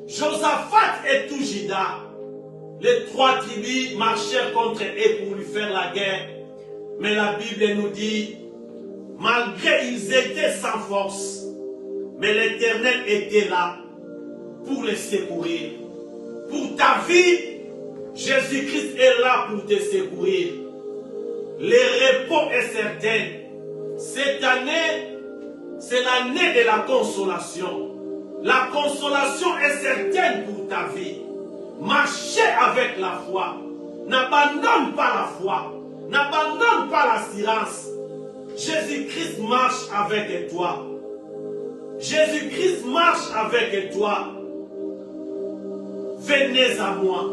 Josaphat et tout Juda, les trois tribus marchèrent contre eux pour lui faire la guerre. Mais la Bible nous dit, malgré ils étaient sans force, mais l'Éternel était là pour les secourir. Pour ta vie, Jésus-Christ est là pour te secourir. Le repos est certain. Cette année, c'est l'année de la consolation. La consolation est certaine pour ta vie. Marchez avec la foi. N'abandonne pas la foi. N'abandonne pas l'assurance. Jésus-Christ marche avec toi. Jésus-Christ marche avec toi. Venez à moi.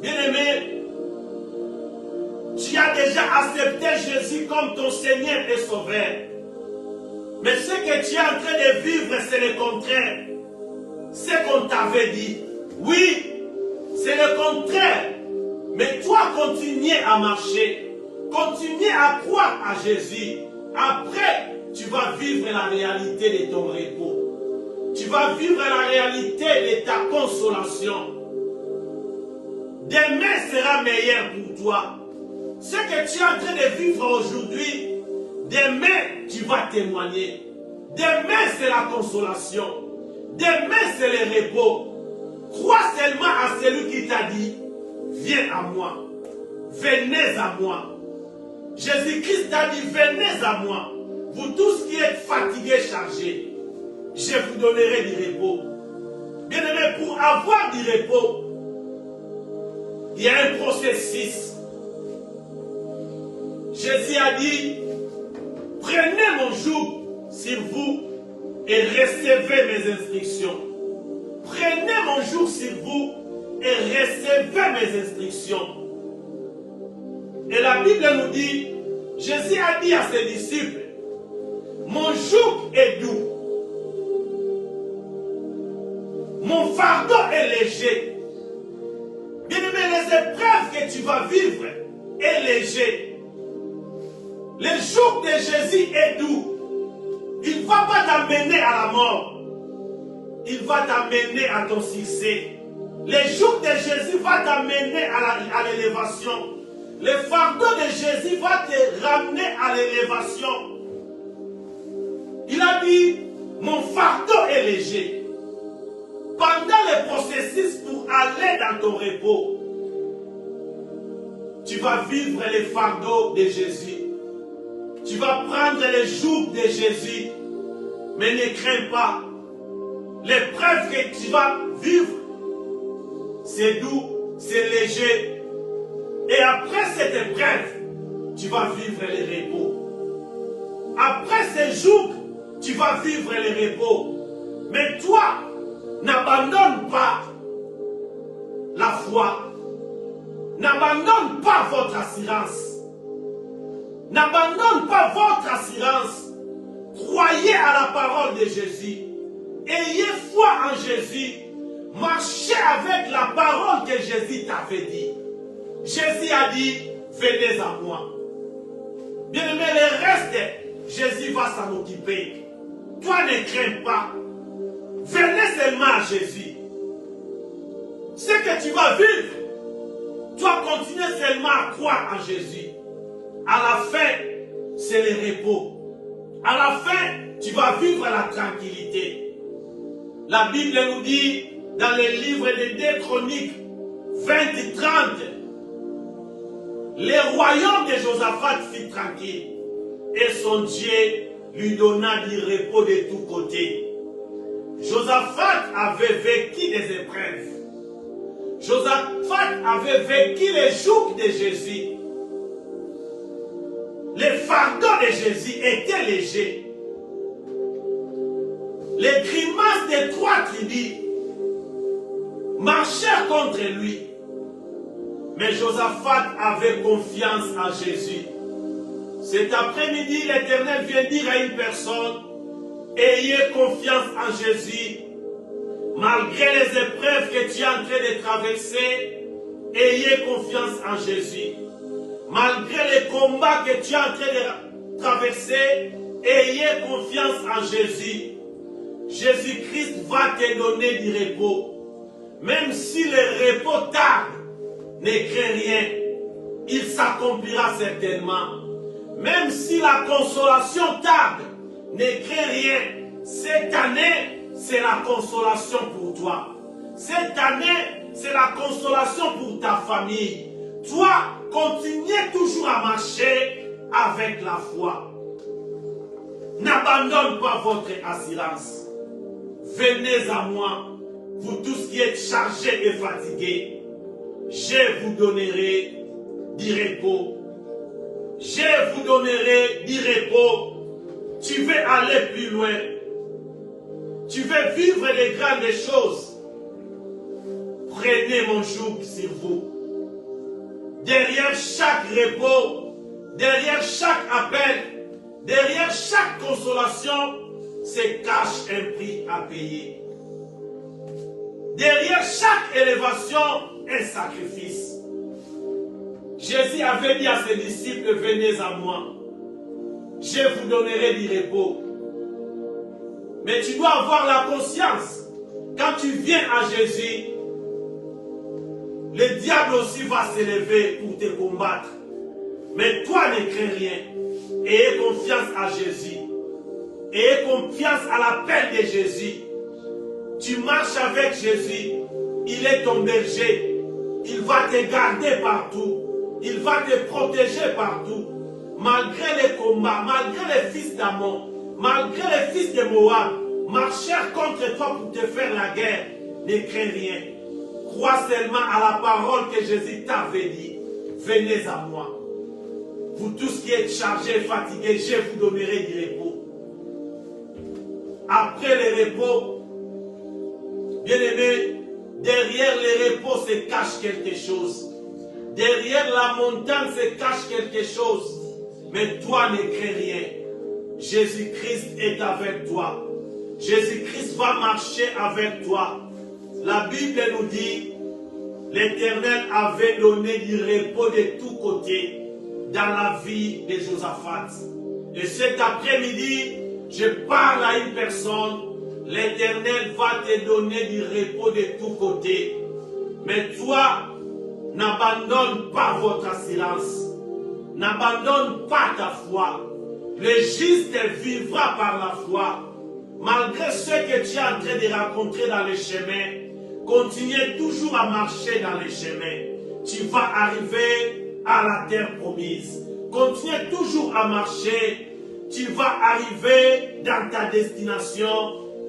Bien-aimé, tu as déjà accepté Jésus comme ton Seigneur et Sauveur. Mais ce que tu es en train de vivre, c'est le contraire. Ce qu'on t'avait dit. Oui, c'est le contraire. Mais toi, continue à marcher. Continue à croire à Jésus. Après, tu vas vivre la réalité de ton repos. Tu vas vivre la réalité de ta consolation. Demain sera meilleur pour toi. Ce que tu es en train de vivre aujourd'hui, demain tu vas témoigner. Demain c'est la consolation. Demain c'est le repos. Crois seulement à celui qui t'a dit, viens à moi. Venez à moi. Jésus-Christ t'a dit, venez à moi. Vous tous qui êtes fatigués, chargés, je vous donnerai du repos. Bien-aimé, pour avoir du repos, il y a un processus. Jésus a dit, prenez mon joug sur vous et recevez mes instructions. Prenez mon joug sur vous et recevez mes instructions. Et la Bible nous dit, Jésus a dit à ses disciples, mon joug est doux. Mon fardeau est léger. Bien-aimé, les épreuves que tu vas vivre est léger. Le joug de Jésus est doux. Il ne va pas t'amener à la mort. Il va t'amener à ton succès. Le joug de Jésus va t'amener à l'élévation. Le fardeau de Jésus va te ramener à l'élévation. Il a dit, mon fardeau est léger. Pendant le processus pour aller dans ton repos, tu vas vivre les fardeaux de Jésus. Tu vas prendre les jours de Jésus. Mais ne crains pas. L'épreuve que tu vas vivre, c'est doux, c'est léger. Et après cette épreuve, tu vas vivre les repos. Après ces jours, tu vas vivre les repos. Mais toi, n'abandonne pas la foi. N'abandonne pas votre assurance. N'abandonne pas votre assurance. Croyez à la parole de Jésus. Ayez foi en Jésus. Marchez avec la parole que Jésus t'avait dit. Jésus a dit, venez à moi. Bien-aimé, le reste, Jésus va s'en occuper. Toi, ne crains pas. Venez seulement à Jésus. Ce que tu vas vivre, toi, continue seulement à croire en Jésus. À la fin, c'est le repos. À la fin, tu vas vivre la tranquillité. La Bible nous dit, dans le livre des 2 Chroniques 20 et 30, le royaume de Josaphat fut tranquille. Et son Dieu lui donna du repos de tous côtés. Josaphat avait vécu des épreuves. Josaphat avait vécu les jours de Jésus. Les fardeaux de Jésus étaient légers. Les grimaces des 3 tribus marchèrent contre lui. Mais Josaphat avait confiance en Jésus. Cet après-midi, l'Éternel vient dire à une personne, ayez confiance en Jésus. Malgré les épreuves que tu es en train de traverser, ayez confiance en Jésus. Malgré les combats que tu es en train de traverser, ayez confiance en Jésus. Jésus-Christ va te donner du repos. Même si le repos tarde, ne crains rien. Il s'accomplira certainement. Même si la consolation tarde, ne crains rien. Cette année, c'est la consolation pour toi. Cette année, c'est la consolation pour ta famille. Toi, continuez toujours à marcher avec la foi. N'abandonne pas votre assurance. Venez à moi, vous tous qui êtes chargés et fatigués. Je vous donnerai du repos. Je vous donnerai du repos. Tu veux aller plus loin. Tu veux vivre les grandes choses. Prenez mon joug sur vous. Derrière chaque repos, derrière chaque appel, derrière chaque consolation, se cache un prix à payer. Derrière chaque élévation, un sacrifice. Jésus avait dit à ses disciples, venez à moi. Je vous donnerai du repos. Mais tu dois avoir la conscience. Quand tu viens à Jésus, le diable aussi va s'élever pour te combattre. Mais toi ne crains rien. Ayez confiance à Jésus. Ayez confiance à l'appel de Jésus. Tu marches avec Jésus. Il est ton berger. Il va te garder partout. Il va te protéger partout. Malgré les combats, malgré les fils d'Ammon, malgré les fils de Moab, marchèrent contre toi pour te faire la guerre. Ne crains rien. Crois seulement à la parole que Jésus t'avait dit. Venez à moi. Vous tous qui êtes chargés et fatigués, je vous donnerai du repos. Après le repos, bien aimé, derrière le repos se cache quelque chose. Derrière la montagne se cache quelque chose. Mais toi ne crains rien. Jésus-Christ est avec toi. Jésus-Christ va marcher avec toi. La Bible nous dit, l'Éternel avait donné du repos de tous côtés dans la vie de Josaphat. Et cet après-midi, je parle à une personne, l'Éternel va te donner du repos de tous côtés. Mais toi, n'abandonne pas votre assurance. N'abandonne pas ta foi. Le juste vivra par la foi. Malgré ce que tu es en train de rencontrer dans les chemins, continue toujours à marcher dans les chemins. Tu vas arriver à la terre promise. Continue toujours à marcher. Tu vas arriver dans ta destination.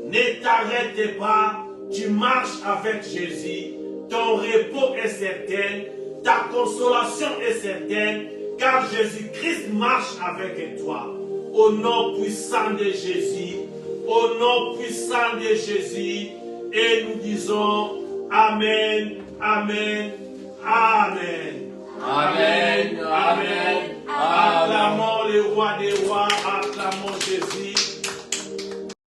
Ne t'arrête pas. Tu marches avec Jésus. Ton repos est certain. Ta consolation est certaine. Car Jésus-Christ marche avec toi. Au nom puissant de Jésus. Au nom puissant de Jésus. Et nous disons Amen, Amen, Amen. Amen, Amen, Amen. Acclamons le roi des